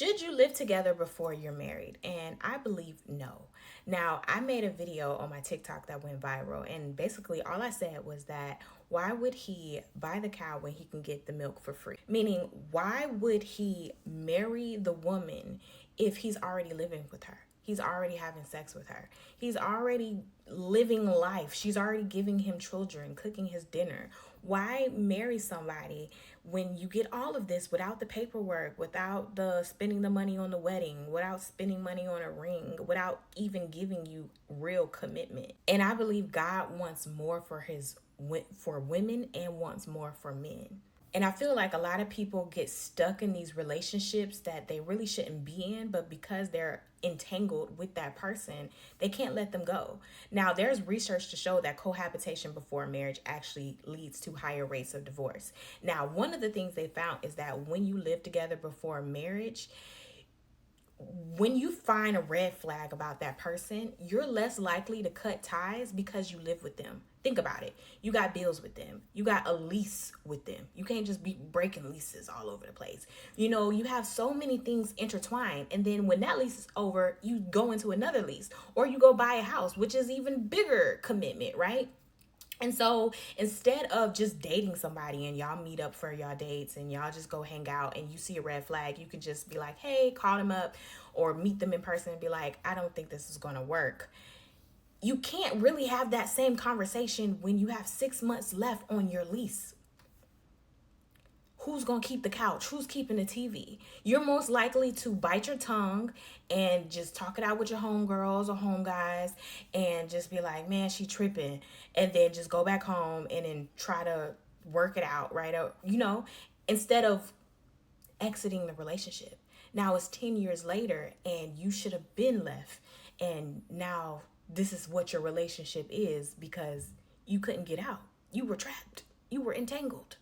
Should you live together before you're married? And I believe no. Now, I made a video on my TikTok that went viral, and basically all I said was that why would he buy the cow when he can get the milk for free? Meaning, why would he marry the woman if he's already living with her? He's already having sex with her. He's already living life. She's already giving him children, cooking his dinner. Why marry somebody when you get all of this without the paperwork, without the spending the money on the wedding, without spending money on a ring, without even giving you real commitment? And I believe God wants more for women and wants more for men. And I feel like a lot of people get stuck in these relationships that they really shouldn't be in, but because they're entangled with that person, they can't let them go. Now, there's research to show that cohabitation before marriage actually leads to higher rates of divorce. Now, one of the things they found is that when you live together before marriage, when you find a red flag about that person, you're less likely to cut ties because you live with them. Think about it. You got bills with them. You got a lease with them. You can't just be breaking leases all over the place. You know, you have so many things intertwined. And then when that lease is over, you go into another lease or you go buy a house, which is even bigger commitment, right? And so instead of just dating somebody and y'all meet up for y'all dates and y'all just go hang out and you see a red flag, you could just be like, hey, call them up or meet them in person and be like, I don't think this is going to work. You can't really have that same conversation when you have 6 months left on your lease. Who's going to keep the couch? Who's keeping the TV? You're most likely to bite your tongue and just talk it out with your homegirls or home guys and just be like, man, she tripping. And then just go back home and then try to work it out, right? Or, instead of exiting the relationship. Now it's 10 years later and you should have been left. And now this is what your relationship is because you couldn't get out. You were trapped. You were entangled.